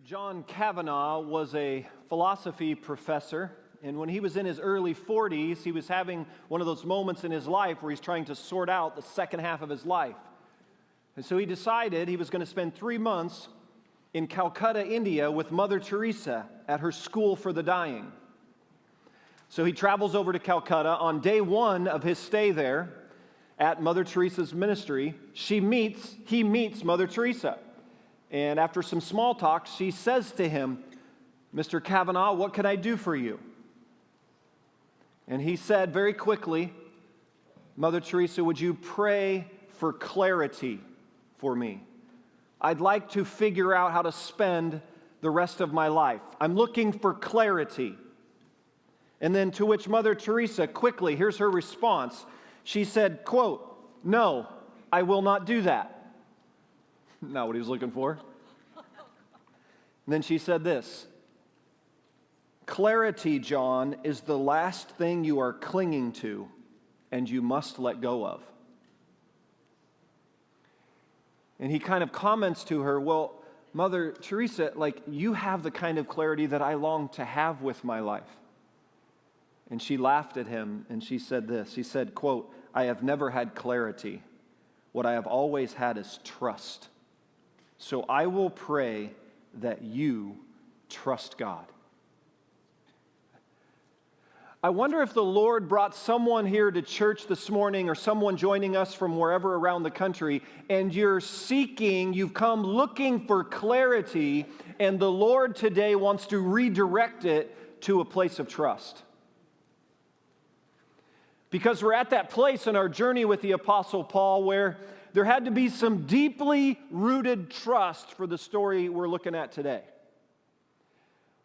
John Kavanaugh was a philosophy professor, and when he was in his early 40s, he was having one of those moments in his life where he's trying to sort out the second half of his life. And so he decided he was going to spend 3 months in Calcutta, India, with Mother Teresa at her school for the dying. So he travels over to Calcutta. On day one of his stay there at Mother Teresa's ministry, he meets Mother Teresa. And after some small talk, she says to him, "Mr. Kavanaugh, what can I do for you?" And he said very quickly, "Mother Teresa, would you pray for clarity for me? I'd like to figure out how to spend the rest of my life. I'm looking for clarity." And then to which Mother Teresa quickly, here's her response. She said, quote, "No, I will not do that." Not what he was looking for. And then she said this, "Clarity, John, is the last thing you are clinging to and you must let go of." And he kind of comments to her, "Well, Mother Teresa, you have the kind of clarity that I long to have with my life." And she laughed at him and she said this. He said, quote, "I have never had clarity. What I have always had is trust. So I will pray that you trust God." I wonder if the Lord brought someone here to church this morning or someone joining us from wherever around the country, and you've come looking for clarity, and the Lord today wants to redirect it to a place of trust. Because we're at that place in our journey with the Apostle Paul where there had to be some deeply rooted trust for the story we're looking at today.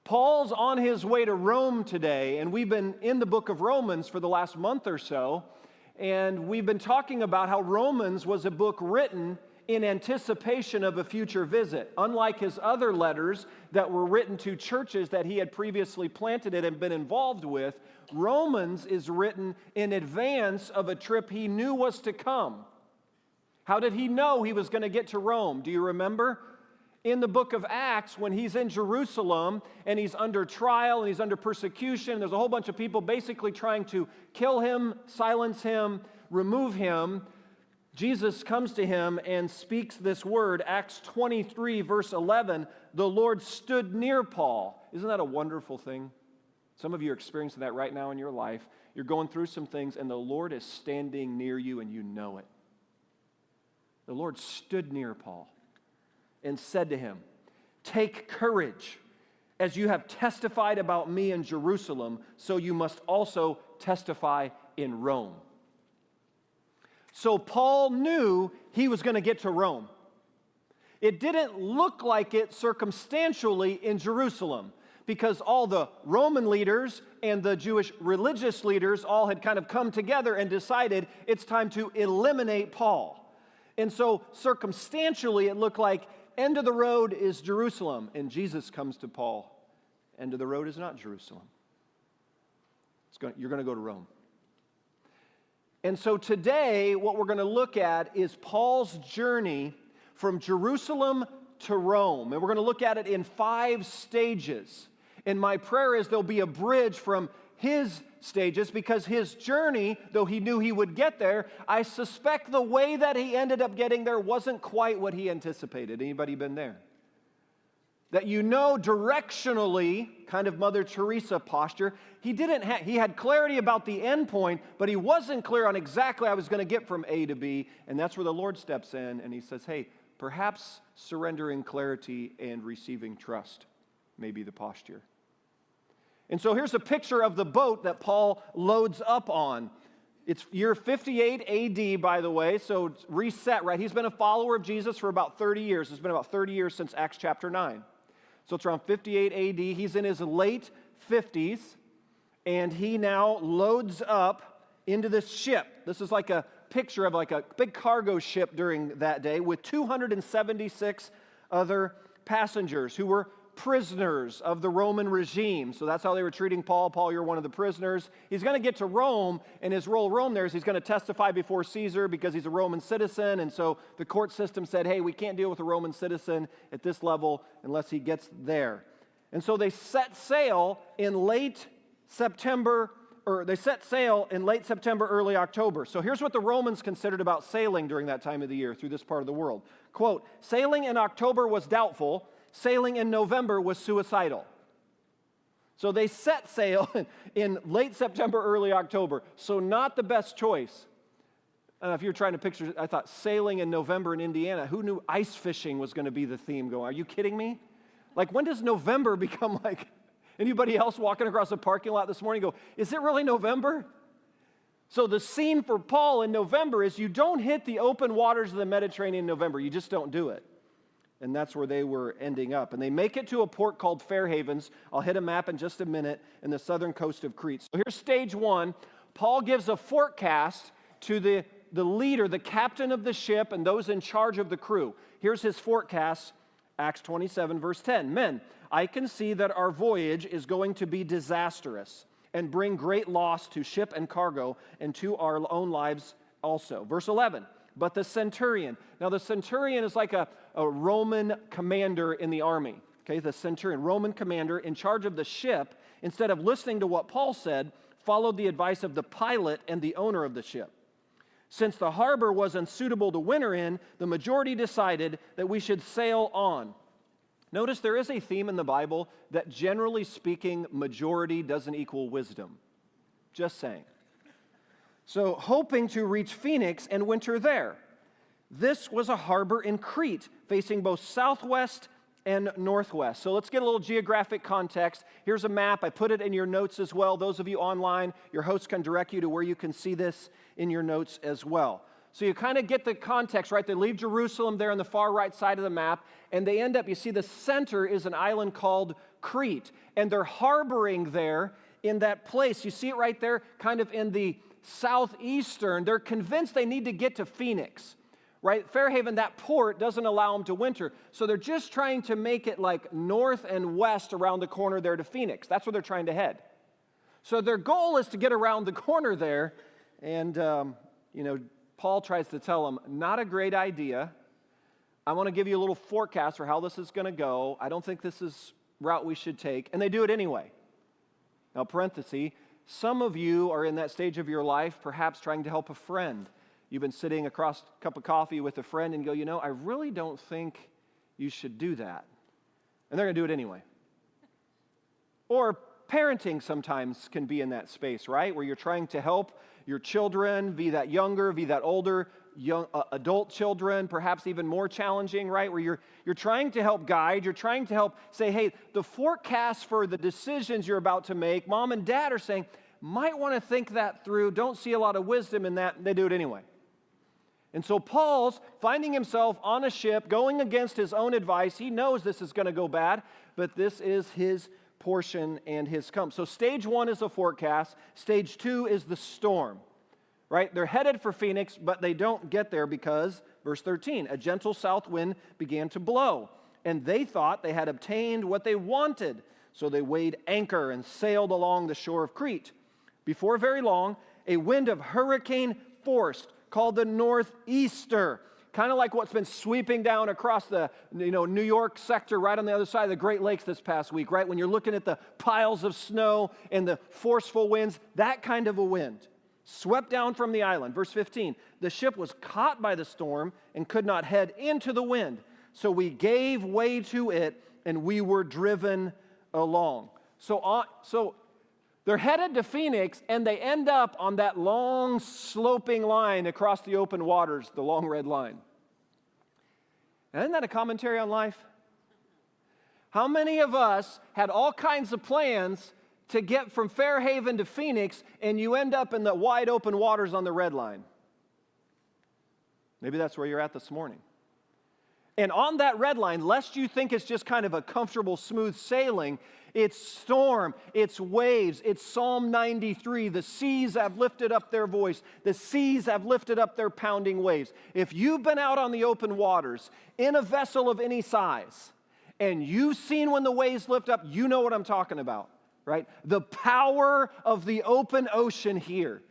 Paul's on his way to Rome today, and we've been in the book of Romans for the last month or so, and we've been talking about how Romans was a book written in anticipation of a future visit. Unlike his other letters that were written to churches that he had previously planted and been involved with, Romans is written in advance of a trip he knew was to come. How did he know he was going to get to Rome? Do you remember? In the book of Acts, when he's in Jerusalem and he's under trial and he's under persecution, there's a whole bunch of people basically trying to kill him, silence him, remove him. Jesus comes to him and speaks this word, Acts 23, verse 11, "The Lord stood near Paul." Isn't that a wonderful thing? Some of you are experiencing that right now in your life. You're going through some things and the Lord is standing near you and you know it. The Lord stood near Paul and said to him, "Take courage. As you have testified about me in Jerusalem, so you must also testify in Rome." So Paul knew he was going to get to Rome. It didn't look like it circumstantially in Jerusalem because all the Roman leaders and the Jewish religious leaders all had kind of come together and decided it's time to eliminate Paul. And so circumstantially, it looked like end of the road is Jerusalem. And Jesus comes to Paul. End of the road is not Jerusalem. You're going to go to Rome. And so today, what we're going to look at is Paul's journey from Jerusalem to Rome. And we're going to look at it in 5 stages. And my prayer is there'll be a bridge from his stages because his journey, though he knew he would get there, I suspect the way that he ended up getting there wasn't quite what he anticipated. Anybody been there? That directionally, kind of Mother Teresa posture, he had clarity about the end point, but he wasn't clear on exactly how I was going to get from A to B, and that's where the Lord steps in and he says, "Hey, perhaps surrendering clarity and receiving trust may be the posture." And so here's a picture of the boat that Paul loads up on. It's year 58 AD, by the way, so it's reset, right? He's been a follower of Jesus for about 30 years. It's been about 30 years since Acts chapter 9. So it's around 58 AD. He's in his late 50s, and he now loads up into this ship. This is like a picture of like a big cargo ship during that day with 276 other passengers who were prisoners of the Roman regime. So that's how they were treating Paul. Paul, you're one of the prisoners. He's going to get to Rome, and his role in Rome there is he's going to testify before Caesar because he's a Roman citizen. And so the court system said, hey, we can't deal with a Roman citizen at this level unless he gets there. And so they set sail in late September, early October. So here's what the Romans considered about sailing during that time of the year through this part of the world. Quote, sailing in October was doubtful. Sailing in November was suicidal. So they set sail in late September, early October. So not the best choice. If you're trying to picture, I thought sailing in November in Indiana. Who knew ice fishing was going to be the theme going? Are you kidding me? Like, when does November become like, anybody else walking across a parking lot this morning go, is it really November? So the scene for Paul in November is you don't hit the open waters of the Mediterranean in November. You just don't do it. And that's where they were ending up. And they make it to a port called Fair Havens. I'll hit a map in just a minute, in the southern coast of Crete. So here's stage one. Paul gives a forecast to the leader, the captain of the ship, and those in charge of the crew. Here's his forecast, Acts 27, verse 10. Men, I can see that our voyage is going to be disastrous and bring great loss to ship and cargo and to our own lives also. Verse 11. But the centurion. Now the centurion is like a Roman commander in the army. Okay, the centurion, Roman commander in charge of the ship, instead of listening to what Paul said, followed the advice of the pilot and the owner of the ship. Since the harbor was unsuitable to winter in, the majority decided that we should sail on. Notice there is a theme in the Bible that generally speaking, majority doesn't equal wisdom. Just saying. So, hoping to reach Phoenix and winter there. This was a harbor in Crete, facing both southwest and northwest. So let's get a little geographic context. Here's a map. I put it in your notes as well. Those of you online, your host can direct you to where you can see this in your notes as well. So you kind of get the context, right? They leave Jerusalem there on the far right side of the map, and they end up, you see the center is an island called Crete, and they're harboring there in that place. You see it right there, kind of in the southeastern. They're convinced they need to get to Phoenix, right? Fairhaven, that port doesn't allow them to winter, so they're just trying to make it like north and west around the corner there to Phoenix. That's where they're trying to head. So their goal is to get around the corner there, and, Paul tries to tell them, not a great idea. I want to give you a little forecast for how this is going to go. I don't think this is route we should take. And they do it anyway. Now, parenthesis, some of you are in that stage of your life, perhaps trying to help a friend. You've been sitting across a cup of coffee with a friend and go, I really don't think you should do that. And they're going to do it anyway. Or parenting sometimes can be in that space, right? Where you're trying to help your children, be that younger, be that older, young adult children, perhaps even more challenging, right? Where you're trying to help guide, you're trying to help say, hey, the forecast for the decisions you're about to make, mom and dad are saying, might want to think that through, don't see a lot of wisdom in that, and they do it anyway. And so Paul's finding himself on a ship, going against his own advice. He knows this is going to go bad, but this is his portion and his come. So stage one is the forecast. Stage two is the storm, right? They're headed for Phoenix, but they don't get there because, verse 13, a gentle south wind began to blow, and they thought they had obtained what they wanted. So they weighed anchor and sailed along the shore of Crete. Before very long, a wind of hurricane force called the northeaster, kind of like what's been sweeping down across the New York sector right on the other side of the Great Lakes this past week, right? When you're looking at the piles of snow and the forceful winds, that kind of a wind swept down from the island. Verse 15, the ship was caught by the storm and could not head into the wind. So we gave way to it and we were driven along. So they're headed to Phoenix, and they end up on that long, sloping line across the open waters, the long red line. And isn't that a commentary on life? How many of us had all kinds of plans to get from Fairhaven to Phoenix, and you end up in the wide open waters on the red line? Maybe that's where you're at this morning. And on that red line, lest you think it's just kind of a comfortable, smooth sailing, it's storm, it's waves, it's Psalm 93. The seas have lifted up their voice. The seas have lifted up their pounding waves. If you've been out on the open waters in a vessel of any size, And you've seen when the waves lift up, you know what I'm talking about, right? The power of the open ocean here.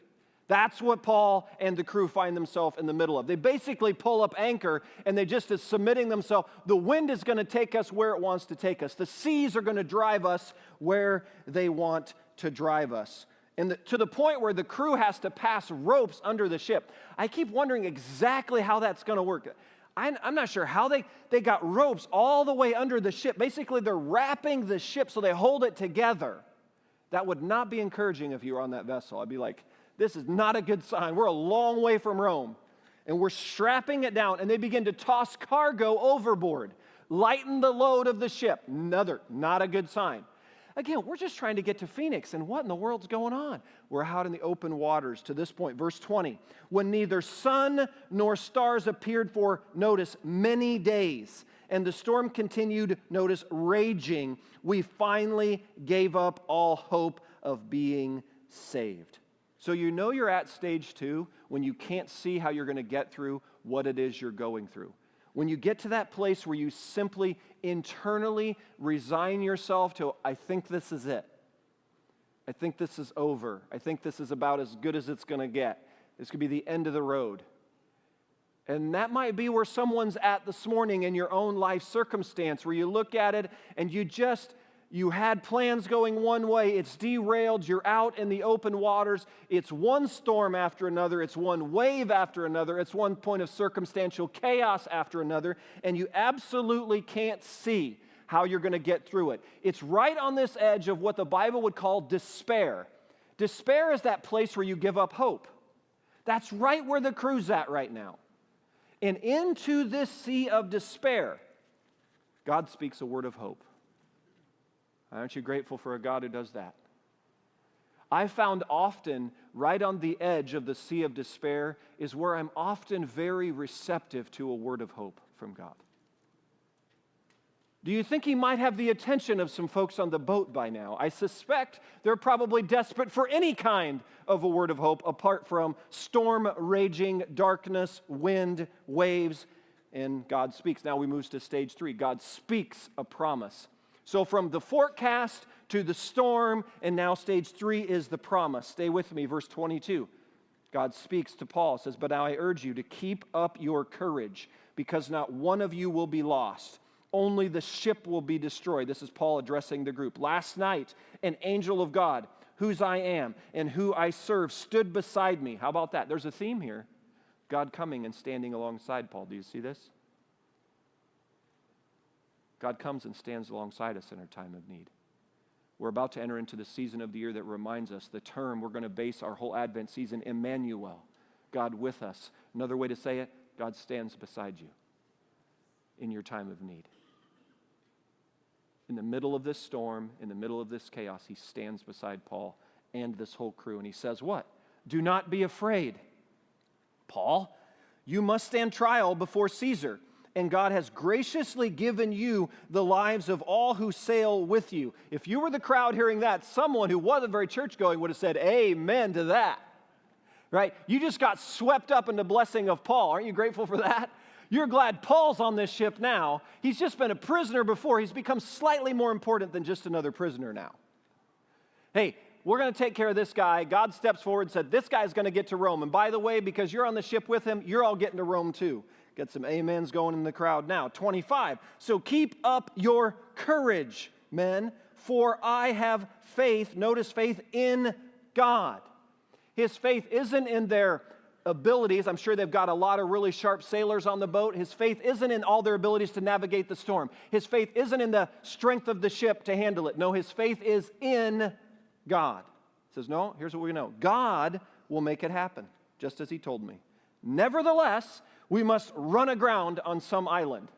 That's what Paul and the crew find themselves in the middle of. They basically pull up anchor, and they just is submitting themselves. The wind is going to take us where it wants to take us. The seas are going to drive us where they want to drive us. And to the point where the crew has to pass ropes under the ship. I keep wondering exactly how that's going to work. I'm not sure how they got ropes all the way under the ship. Basically, they're wrapping the ship so they hold it together. That would not be encouraging if you were on that vessel. I'd be like, this is not a good sign. We're a long way from Rome. And we're strapping it down, and they begin to toss cargo overboard, lighten the load of the ship. Not a good sign. Again, we're just trying to get to Phoenix, and what in the world's going on? We're out in the open waters to this point. Verse 20, when neither sun nor stars appeared for, notice, many days, and the storm continued, notice, raging, we finally gave up all hope of being saved. So you know you're at stage 2 when you can't see how you're going to get through what it is you're going through. When you get to that place where you simply internally resign yourself to, I think this is it. I think this is over. I think this is about as good as it's going to get. This could be the end of the road. And that might be where someone's at this morning in your own life circumstance, where you look at it and you had plans going one way, it's derailed, you're out in the open waters, it's one storm after another, it's one wave after another, it's one point of circumstantial chaos after another, and you absolutely can't see how you're going to get through it. It's right on this edge of what the Bible would call despair. Despair is that place where you give up hope. That's right where the crew's at right now. And into this sea of despair, God speaks a word of hope. Aren't you grateful for a God who does that? I found often right on the edge of the sea of despair is where I'm often very receptive to a word of hope from God. Do you think he might have the attention of some folks on the boat by now? I suspect they're probably desperate for any kind of a word of hope apart from storm raging, darkness, wind, waves, and God speaks. Now we move to stage 3. God speaks a promise. So from the forecast to the storm, and now stage 3 is the promise. Stay with me, verse 22. God speaks to Paul, says, but now I urge you to keep up your courage, because not one of you will be lost. Only the ship will be destroyed. This is Paul addressing the group. Last night, an angel of God, whose I am and who I serve, stood beside me. How about that? There's a theme here. God coming and standing alongside Paul. Do you see this? God comes and stands alongside us in our time of need. We're about to enter into the season of the year that reminds us the term we're going to base our whole Advent season, Emmanuel, God with us. Another way to say it, God stands beside you in your time of need. In the middle of this storm, in the middle of this chaos, he stands beside Paul and this whole crew, and he says what? Do not be afraid. Paul, you must stand trial before Caesar. And God has graciously given you the lives of all who sail with you. If you were the crowd hearing that, someone who wasn't very church-going would have said, amen to that. Right? You just got swept up in the blessing of Paul. Aren't you grateful for that? You're glad Paul's on this ship now. He's just been a prisoner before. He's become slightly more important than just another prisoner now. Hey, we're going to take care of this guy. God steps forward and said, this guy's going to get to Rome. And by the way, because you're on the ship with him, you're all getting to Rome too. Get some amens going in the crowd now. 25. So keep up your courage, men, for I have faith, notice faith in God. His faith isn't in their abilities. I'm sure they've got a lot of really sharp sailors on the boat. His faith isn't in all their abilities to navigate the storm. His faith isn't in the strength of the ship to handle it. No, his faith is in God. He says, no, here's what we know. God will make it happen, just as he told me. Nevertheless, we must run aground on some island.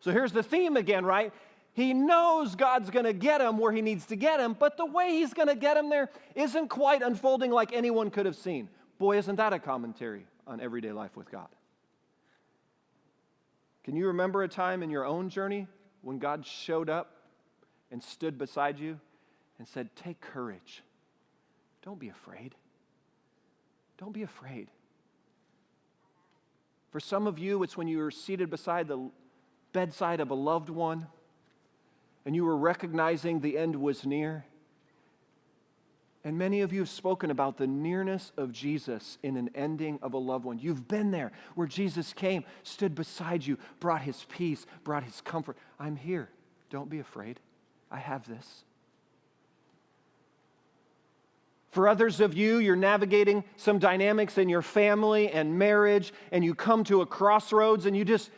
So here's the theme again, right? He knows God's going to get him where he needs to get him, but the way he's going to get him there isn't quite unfolding like anyone could have seen. Boy, isn't that a commentary on everyday life with God? Can you remember a time in your own journey when God showed up and stood beside you and said, take courage. Don't be afraid. Don't be afraid. For some of you, it's when you are seated beside the bedside of a loved one and you were recognizing the end was near. And many of you have spoken about the nearness of Jesus in an ending of a loved one. You've been there where Jesus came, stood beside you, brought his peace, brought his comfort. I'm here. Don't be afraid. I have this. For others of you, you're navigating some dynamics in your family and marriage, and you come to a crossroads, and you just,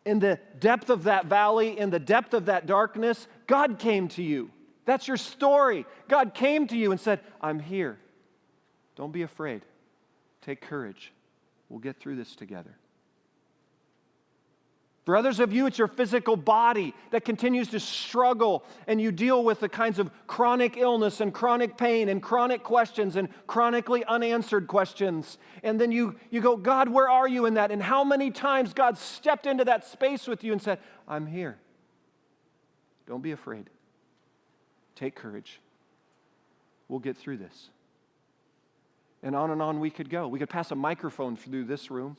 in the depth of that valley, in the depth of that darkness, God came to you. That's your story. God came to you and said, I'm here. Don't be afraid. Take courage. We'll get through this together. For others of you, it's your physical body that continues to struggle, and you deal with the kinds of chronic illness and chronic pain and chronic questions and chronically unanswered questions. And then you go, God, where are you in that? And how many times God stepped into that space with you and said, I'm here. Don't be afraid. Take courage. We'll get through this. And on we could go. We could pass a microphone through this room.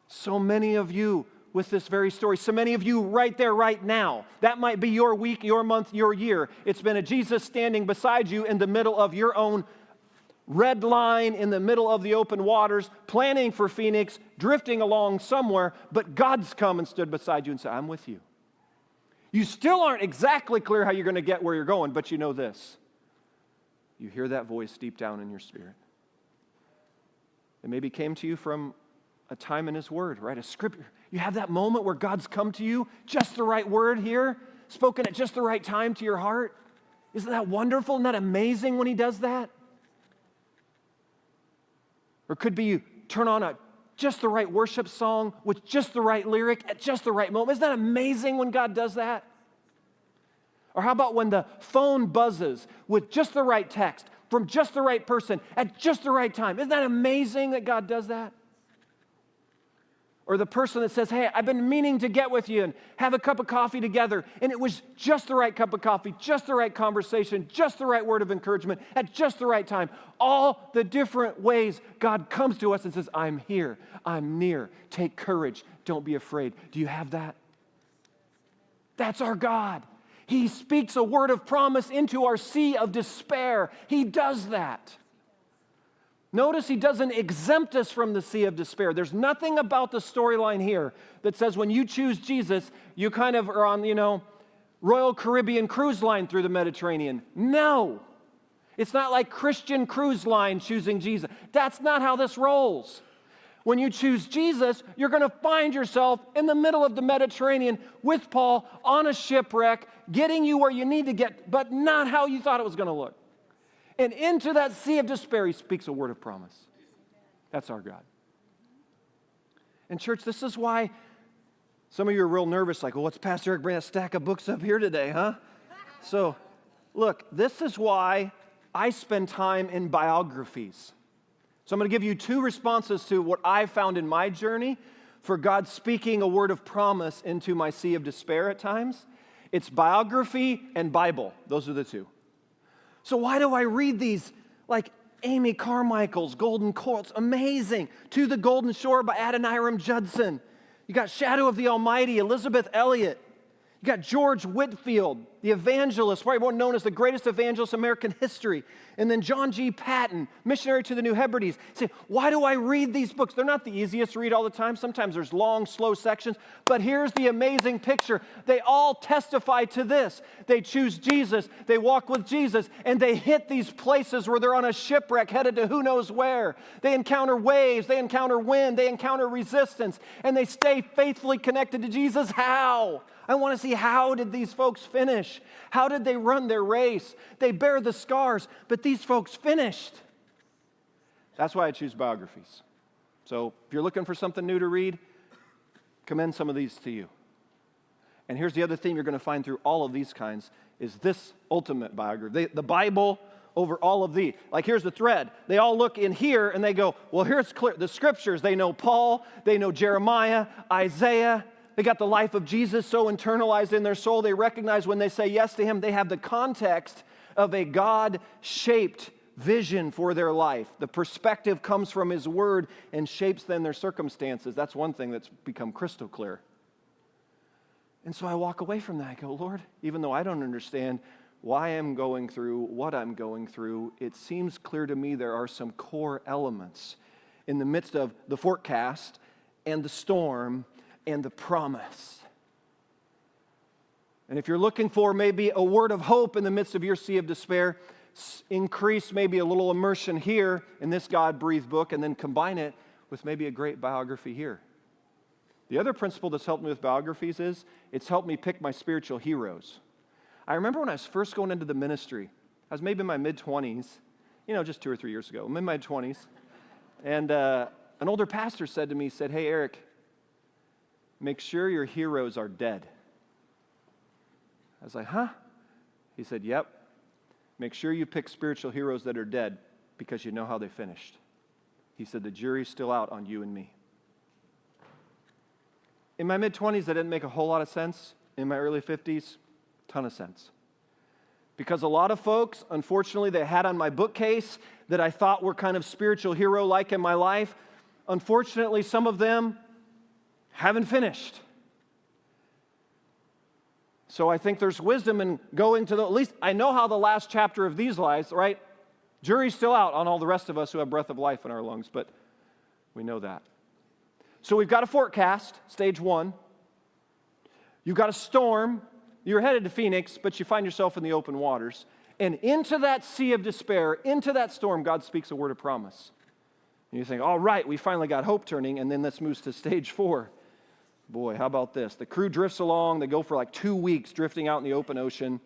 So many of you with this very story. So many of you right there, right now. That might be your week, your month, your year. It's been a Jesus standing beside you in the middle of your own red line, in the middle of the open waters, planning for Phoenix, drifting along somewhere, but God's come and stood beside you and said, I'm with you. You still aren't exactly clear how you're going to get where you're going, but you know this. You hear that voice deep down in your spirit. It maybe came to you from a time in His Word, right? A scripture. You have that moment where God's come to you, just the right word here, spoken at just the right time to your heart. Isn't that wonderful? Isn't that amazing when He does that? Or it could be you turn on just the right worship song with just the right lyric at just the right moment. Isn't that amazing when God does that? Or how about when the phone buzzes with just the right text from just the right person at just the right time? Isn't that amazing that God does that? Or the person that says, hey, I've been meaning to get with you and have a cup of coffee together, and it was just the right cup of coffee, just the right conversation, just the right word of encouragement at just the right time. All the different ways God comes to us and says, I'm here, I'm near, take courage, don't be afraid. Do you have that? That's our God. He speaks a word of promise into our sea of despair. He does that. Notice He doesn't exempt us from the sea of despair. There's nothing about the storyline here that says when you choose Jesus, you kind of are on, Royal Caribbean cruise line through the Mediterranean. No. It's not like Christian cruise line choosing Jesus. That's not how this rolls. When you choose Jesus, you're going to find yourself in the middle of the Mediterranean with Paul on a shipwreck, getting you where you need to get, but not how you thought it was going to look. And into that sea of despair, He speaks a word of promise. That's our God. And church, this is why some of you are real nervous, like, well, what's Pastor Eric bringing a stack of books up here today, huh? So, look, this is why I spend time in biographies. So I'm going to give you two responses to what I found in my journey for God speaking a word of promise into my sea of despair at times. It's biography and Bible. Those are the two. So why do I read these, like Amy Carmichael's Golden Courts? Amazing. To the Golden Shore by Adoniram Judson. You got Shadow of the Almighty, Elizabeth Elliot. You got George Whitefield, the evangelist, probably known as the greatest evangelist in American history. And then John G. Patton, missionary to the New Hebrides. Say, why do I read these books? They're not the easiest to read all the time. Sometimes there's long, slow sections. But here's the amazing picture. They all testify to this. They choose Jesus, they walk with Jesus, and they hit these places where they're on a shipwreck headed to who knows where. They encounter waves, they encounter wind, they encounter resistance, and they stay faithfully connected to Jesus. How? I want to see, how did these folks finish? How did they run their race? They bear the scars, but these folks finished. That's why I choose biographies. So if you're looking for something new to read, commend some of these to you. And here's the other theme you're going to find through all of these kinds is this ultimate biography. The Bible over all of these. Like here's the thread. They all look in here and they go, well, here's clear. The scriptures, they know Paul, they know Jeremiah, Isaiah. They got the life of Jesus so internalized in their soul, they recognize when they say yes to Him, they have the context of a God-shaped vision for their life. The perspective comes from His Word and shapes then their circumstances. That's one thing that's become crystal clear. And so I walk away from that. I go, Lord, even though I don't understand why I'm going through what I'm going through, it seems clear to me there are some core elements in the midst of the forecast and the storm and the promise. And if you're looking for maybe a word of hope in the midst of your sea of despair, increase maybe a little immersion here in this God-breathed book and then combine it with maybe a great biography here. The other principle that's helped me with biographies is it's helped me pick my spiritual heroes. I remember when I was first going into the ministry, I was maybe in my mid-20s, just 2 or 3 years ago. I'm in my 20s. And an older pastor said to me, hey, Eric, make sure your heroes are dead. I was like, huh? He said, yep. Make sure you pick spiritual heroes that are dead because you know how they finished. He said, the jury's still out on you and me. In my mid-20s, that didn't make a whole lot of sense. In my early 50s, ton of sense. Because a lot of folks, unfortunately, they had on my bookcase that I thought were kind of spiritual hero-like in my life. Unfortunately, some of them haven't finished. So I think there's wisdom in going to at least I know how the last chapter of these lies, right? Jury's still out on all the rest of us who have breath of life in our lungs, but we know that. So we've got a forecast, stage 1. You've got a storm. You're headed to Phoenix, but you find yourself in the open waters. And into that sea of despair, into that storm, God speaks a word of promise. And you think, all right, we finally got hope turning, and then this moves to stage 4. Boy, how about this? The crew drifts along. They go for like 2 weeks drifting out in the open ocean.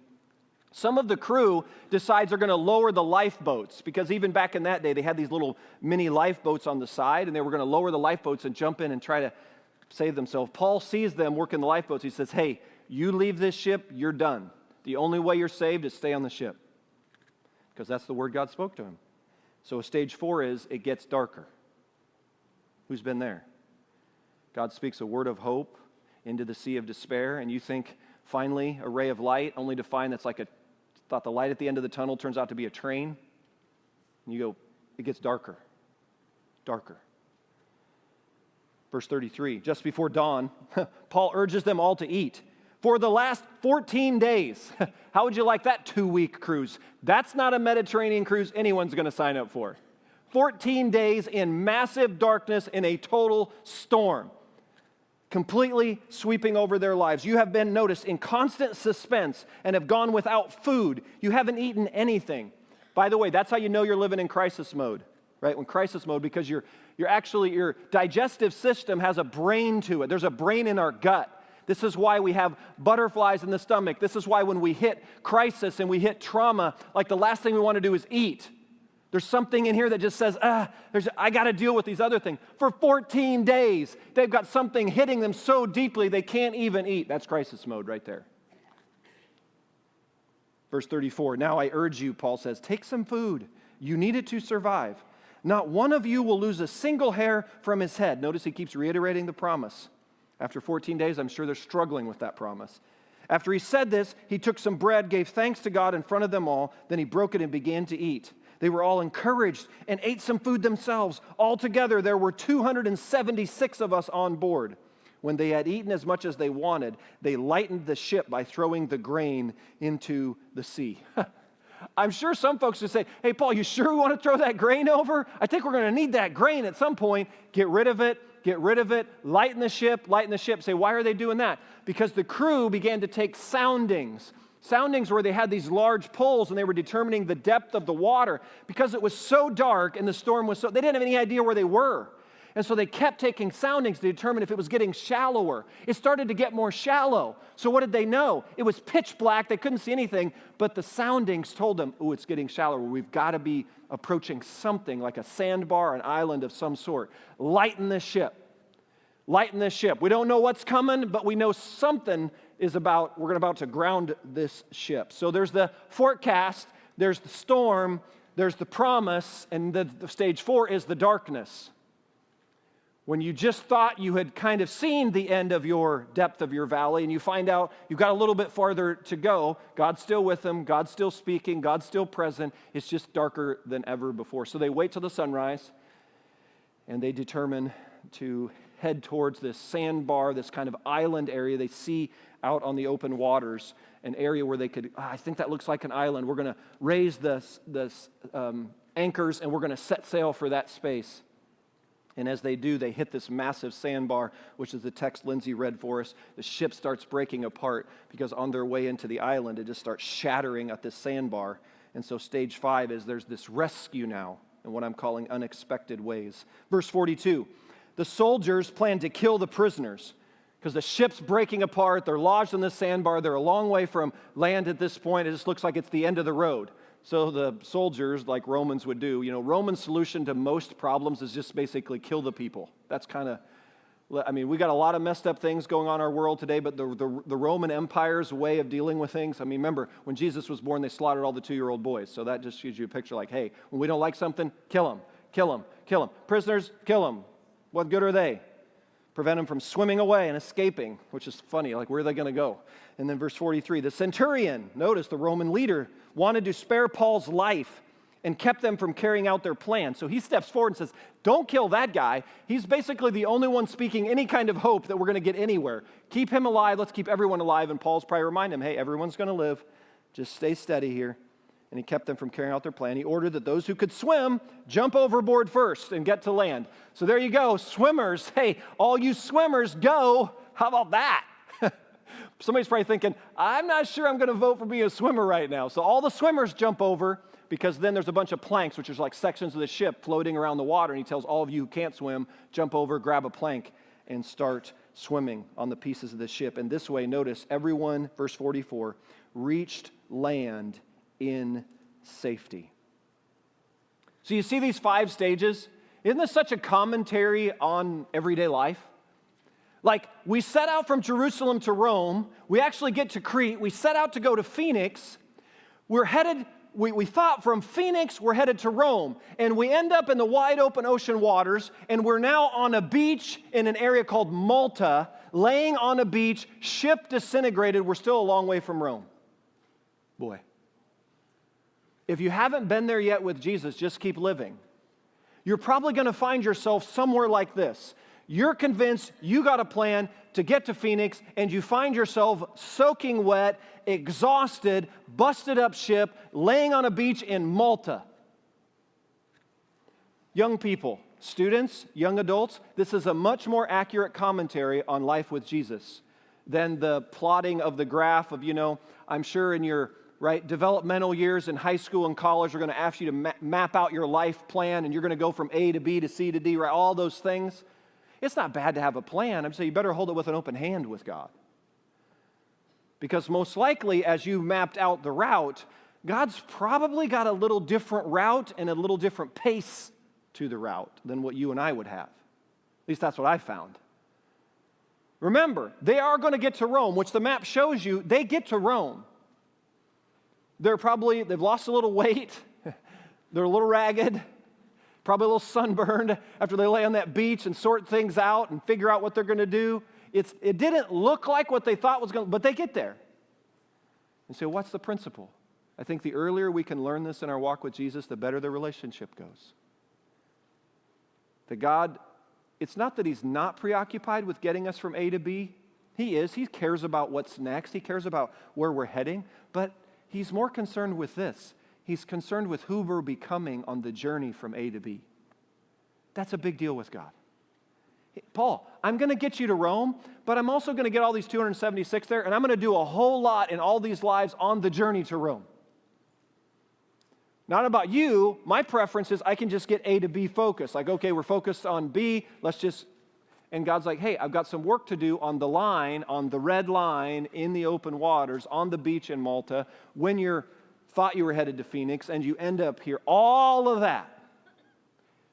Some of the crew decides they're going to lower the lifeboats because even back in that day, they had these little mini lifeboats on the side, and they were going to lower the lifeboats and jump in and try to save themselves. Paul sees them working the lifeboats. He says, hey, you leave this ship, you're done. The only way you're saved is stay on the ship because that's the word God spoke to him. So stage 4 is it gets darker. Who's been there? God speaks a word of hope into the sea of despair, and you think, finally, a ray of light, only to find that's like thought the light at the end of the tunnel turns out to be a train. And you go, it gets darker, darker. Verse 33, just before dawn, Paul urges them all to eat. For the last 14 days, how would you like that 2-week cruise? That's not a Mediterranean cruise anyone's going to sign up for. 14 days in massive darkness in a total storm, completely sweeping over their lives. You have been, notice, in constant suspense and have gone without food. You haven't eaten anything. By the way, that's how you know you're living in crisis mode, right? When crisis mode, because your digestive system has a brain to it. There's a brain in our gut. This is why we have butterflies in the stomach. This is why when we hit crisis and we hit trauma, like the last thing we want to do is eat. There's something in here that just says, I got to deal with these other things. For 14 days, they've got something hitting them so deeply they can't even eat. That's crisis mode right there. Verse 34, now I urge you, Paul says, take some food. You need it to survive. Not one of you will lose a single hair from his head. Notice he keeps reiterating the promise. After 14 days, I'm sure they're struggling with that promise. After he said this, he took some bread, gave thanks to God in front of them all. Then he broke it and began to eat. They were all encouraged and ate some food themselves. Altogether, there were 276 of us on board. When they had eaten as much as they wanted, they lightened the ship by throwing the grain into the sea. I'm sure some folks would say, hey, Paul, you sure we want to throw that grain over? I think we're going to need that grain at some point. Get rid of it, lighten the ship. Say, why are they doing that? Because the crew began to take soundings. Soundings where they had these large poles and they were determining the depth of the water because it was so dark and the storm was so, they didn't have any idea where they were. And so they kept taking soundings to determine if it was getting shallower. It started to get more shallow. So what did they know? It was pitch black. They couldn't see anything, but the soundings told them, oh, it's getting shallower. We've got to be approaching something like a sandbar, an island of some sort. Lighten the ship. Lighten the ship. We don't know what's coming, but we know something we're about to ground this ship. So there's the forecast, there's the storm, there's the promise, and the stage 4 is the darkness. When you just thought you had kind of seen the end of your depth of your valley, and you find out you've got a little bit farther to go, God's still with them, God's still speaking, God's still present. It's just darker than ever before. So they wait till the sunrise, and they determine to head towards this sandbar, this kind of island area. They see out on the open waters, an area where they could, I think that looks like an island. We're going to raise the anchors and we're going to set sail for that space. And as they do, they hit this massive sandbar, which is the text Lindsay read for us. The ship starts breaking apart because on their way into the island, it just starts shattering at this sandbar. And so stage 5 is there's this rescue now in what I'm calling unexpected ways. Verse 42, the soldiers plan to kill the prisoners because the ship's breaking apart. They're lodged in the sandbar. They're a long way from land at this point. It just looks like it's the end of the road. So the soldiers, like Romans would do, Roman solution to most problems is just basically kill the people. That's kind of, we got a lot of messed up things going on in our world today, but the Roman Empire's way of dealing with things, remember, when Jesus was born, they slaughtered all the 2-year-old boys. So that just gives you a picture like, hey, when we don't like something, kill them, kill them, kill them. Prisoners, kill them. What good are they? Prevent them from swimming away and escaping, which is funny, like where are they going to go? And then verse 43, the centurion, notice the Roman leader, wanted to spare Paul's life and kept them from carrying out their plan. So he steps forward and says, don't kill that guy. He's basically the only one speaking any kind of hope that we're going to get anywhere. Keep him alive. Let's keep everyone alive. And Paul's probably remind him, hey, everyone's going to live. Just stay steady here. And he kept them from carrying out their plan. He ordered that those who could swim jump overboard first and get to land. So there you go, swimmers. Hey, all you swimmers, go. How about that? Somebody's probably thinking, I'm not sure I'm going to vote for being a swimmer right now. So all the swimmers jump over because then there's a bunch of planks, which is like sections of the ship floating around the water. And he tells all of you who can't swim, jump over, grab a plank, and start swimming on the pieces of the ship. And this way, notice, everyone, verse 44, reached land in safety. So you see these 5 stages? Isn't this such a commentary on everyday life? Like, we set out from Jerusalem to Rome. We actually get to Crete. We set out to go to Phoenix. We're headed, we thought from Phoenix, we're headed to Rome. And we end up in the wide open ocean waters. And we're now on a beach in an area called Malta, laying on a beach, ship disintegrated. We're still a long way from Rome. Boy. If you haven't been there yet with Jesus, just keep living. You're probably going to find yourself somewhere like this. You're convinced you got a plan to get to Phoenix, and you find yourself soaking wet, exhausted, busted up ship, laying on a beach in Malta. Young people, students, young adults, this is a much more accurate commentary on life with Jesus than the plotting of the graph of, I'm sure in your developmental years in high school and college, we're going to ask you to map out your life plan, and you're going to go from A to B to C to D, all those things. It's not bad to have a plan. I'm saying you better hold it with an open hand with God. Because most likely, as you mapped out the route, God's probably got a little different route and a little different pace to the route than what you and I would have. At least that's what I found. Remember, they are going to get to Rome, which the map shows you. They get to Rome. They've lost a little weight. They're a little ragged. Probably a little sunburned after they lay on that beach and sort things out and figure out what they're going to do. It didn't look like what they thought was going to, but they get there. And so what's the principle? I think the earlier we can learn this in our walk with Jesus, the better the relationship goes. That God, it's not that He's not preoccupied with getting us from A to B. He is. He cares about what's next. He cares about where we're heading. But He's more concerned with this. He's concerned with who we're becoming on the journey from A to B. That's a big deal with God. Paul, I'm going to get you to Rome, but I'm also going to get all these 276 there, and I'm going to do a whole lot in all these lives on the journey to Rome. Not about you. My preference is I can just get A to B focused. Like, okay, we're focused on B. And God's like, hey, I've got some work to do on the line, on the red line, in the open waters, on the beach in Malta, when you thought you were headed to Phoenix, and you end up here. All of that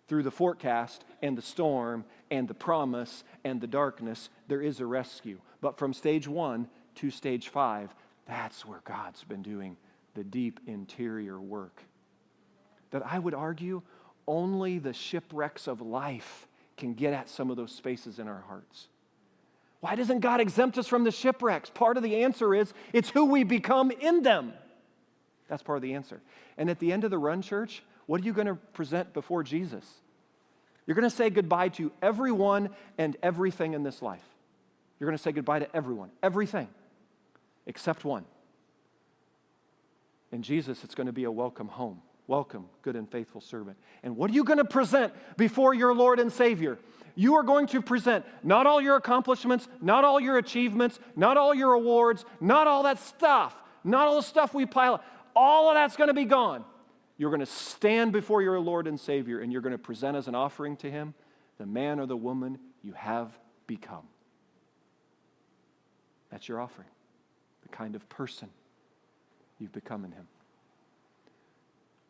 through the forecast and the storm and the promise and the darkness, there is a rescue. But from stage 1 to stage 5, that's where God's been doing the deep interior work. That I would argue only the shipwrecks of life can get at some of those spaces in our hearts. Why doesn't God exempt us from the shipwrecks? Part of the answer is it's who we become in them. That's part of the answer. And at the end of the run, church, what are you going to present before Jesus? You're going to say goodbye to everyone and everything in this life. You're going to say goodbye to everyone, everything. except one. In Jesus, it's going to be a welcome home. Welcome, good and faithful servant. And what are you going to present before your Lord and Savior? You are going to present not all your accomplishments, not all your achievements, not all your awards, not all that stuff, not all the stuff we pile up. All of that's going to be gone. You're going to stand before your Lord and Savior, and you're going to present as an offering to Him the man or the woman you have become. That's your offering, the kind of person you've become in Him.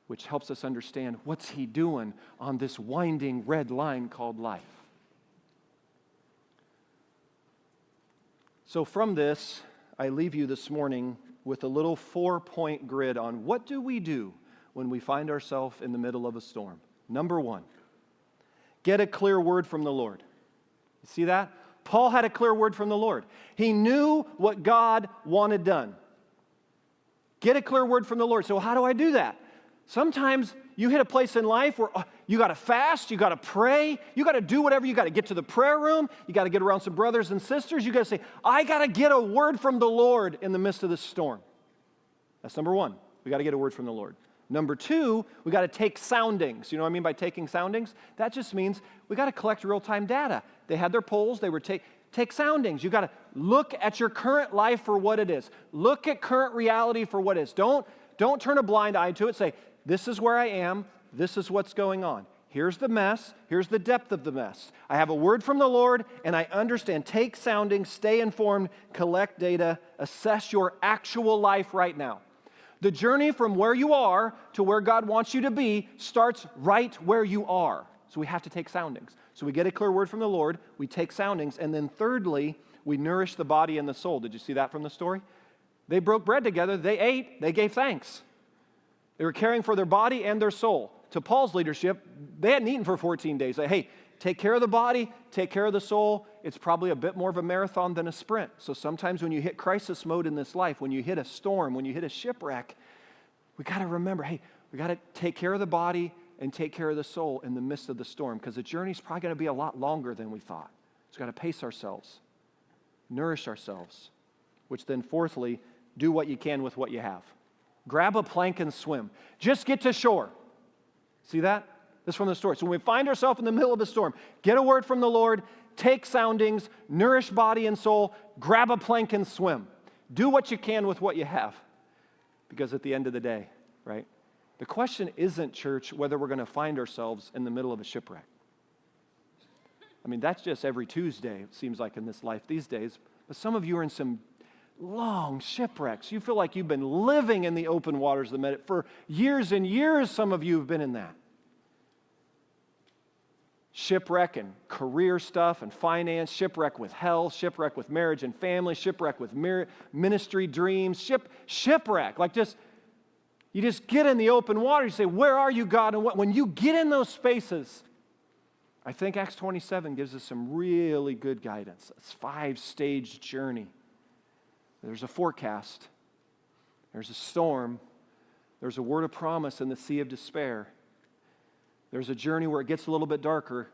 Which helps us understand what's He doing on this winding red line called life. So from this, I leave you this morning with a little 4-point grid on what do we do when we find ourselves in the middle of a storm. Number 1, get a clear word from the Lord. You see that? Paul had a clear word from the Lord. He knew what God wanted done. Get a clear word from the Lord. So how do I do that? Sometimes you hit a place in life where you got to fast, you got to pray, you got to do whatever, you got to get to the prayer room, you got to get around some brothers and sisters, you got to say, I got to get a word from the Lord in the midst of this storm. That's number 1. We got to get a word from the Lord. Number 2, we got to take soundings. You know what I mean by taking soundings? That just means we got to collect real-time data. They had their polls, they were take soundings. You got to look at your current life for what it is. Look at current reality for what it is. Don't turn a blind eye to it. Say, this is where I am. This is what's going on. Here's the mess. Here's the depth of the mess. I have a word from the Lord, and I understand. Take soundings, stay informed, collect data, assess your actual life right now. The journey from where you are to where God wants you to be starts right where you are. So we have to take soundings. So we get a clear word from the Lord, we take soundings, and then thirdly, we nourish the body and the soul. Did you see that from the story? They broke bread together, they ate, they gave thanks. They were caring for their body and their soul. To Paul's leadership, they hadn't eaten for 14 days. Like, hey, take care of the body, take care of the soul. It's probably a bit more of a marathon than a sprint. So sometimes when you hit crisis mode in this life, when you hit a storm, when you hit a shipwreck, we got to remember, hey, we got to take care of the body and take care of the soul in the midst of the storm, because the journey's probably going to be a lot longer than we thought. So we've got to pace ourselves, nourish ourselves, which then fourthly, do what you can with what you have. Grab a plank and swim. Just get to shore. See that? This is from the story. So when we find ourselves in the middle of a storm, get a word from the Lord, take soundings, nourish body and soul, grab a plank and swim. Do what you can with what you have. Because at the end of the day, right? The question isn't, church, whether we're going to find ourselves in the middle of a shipwreck. I mean, that's just every Tuesday, it seems like, in this life these days. But some of you are in some long shipwrecks. You feel like you've been living in the open waters of the Mediterranean. For years and years, some of you have been in that. Shipwreck and career stuff and finance, shipwreck with health, shipwreck with marriage and family, shipwreck with ministry dreams, shipwreck. Like you just get in the open water, you say, where are you, God? And when you get in those spaces, I think Acts 27 gives us some really good guidance. It's a 5-stage journey. There's a forecast. There's a storm. There's a word of promise in the sea of despair. There's a journey where it gets a little bit darker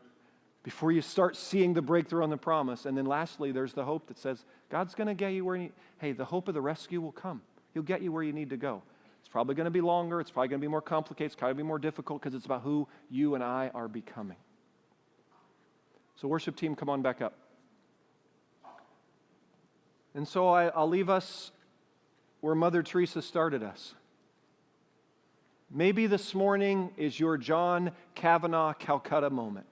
before you start seeing the breakthrough on the promise. And then lastly, there's the hope that says, God's going to get you where you need. Hey, the hope of the rescue will come. He'll get you where you need to go. It's probably going to be longer. It's probably going to be more complicated. It's probably going to be more difficult because it's about who you and I are becoming. So worship team, come on back up. And so I'll leave us where Mother Teresa started us. Maybe this morning is your John Kavanaugh Calcutta moment.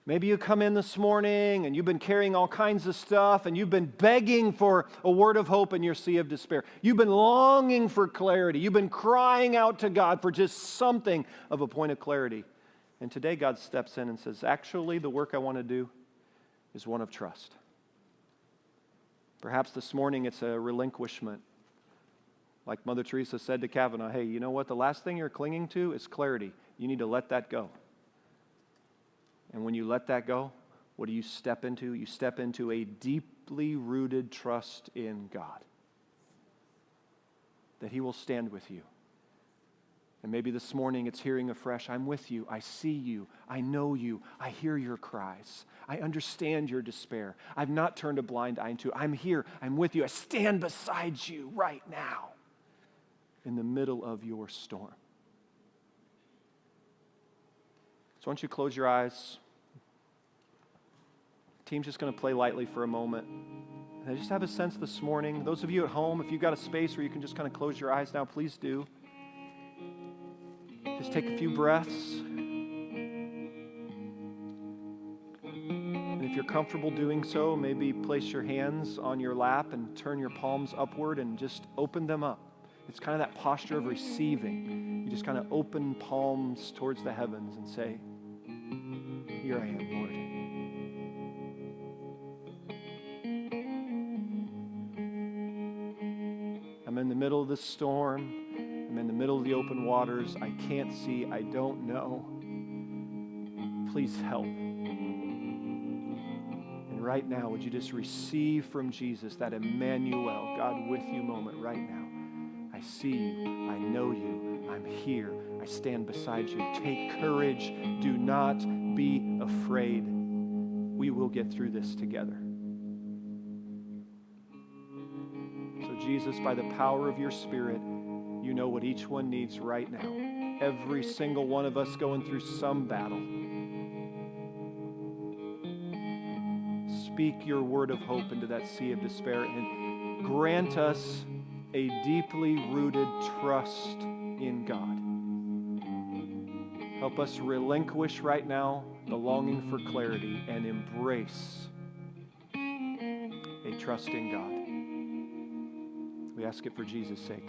Maybe you come in this morning and you've been carrying all kinds of stuff and you've been begging for a word of hope in your sea of despair. You've been longing for clarity. You've been crying out to God for just something of a point of clarity. And today God steps in and says, actually, the work I want to do is one of trust. Perhaps this morning it's a relinquishment. Like Mother Teresa said to Kavanaugh, hey, you know what? The last thing you're clinging to is clarity. You need to let that go. And when you let that go, what do you step into? You step into a deeply rooted trust in God. That He will stand with you. And maybe this morning it's hearing afresh, I'm with you, I see you, I know you, I hear your cries, I understand your despair. I've not turned a blind eye to it. I'm here, I'm with you, I stand beside you right now in the middle of your storm. So why don't you close your eyes? The team's just going to play lightly for a moment. And I just have a sense this morning, those of you at home, if you've got a space where you can just kind of close your eyes now, please do. Just take a few breaths. And if you're comfortable doing so, maybe place your hands on your lap and turn your palms upward and just open them up. It's kind of that posture of receiving. You just kind of open palms towards the heavens and say, here I am, Lord. I'm in the middle of this storm. I'm in the middle of the open waters. I can't see. I don't know. Please help. And right now, would you just receive from Jesus that Emmanuel, God with you moment right now. I see you. I know you. I'm here. I stand beside you. Take courage. Do not be afraid. We will get through this together. So Jesus, by the power of your Spirit, you know what each one needs right now. Every single one of us going through some battle. Speak your word of hope into that sea of despair and grant us a deeply rooted trust in God. Help us relinquish right now the longing for clarity and embrace a trust in God. We ask it for Jesus' sake.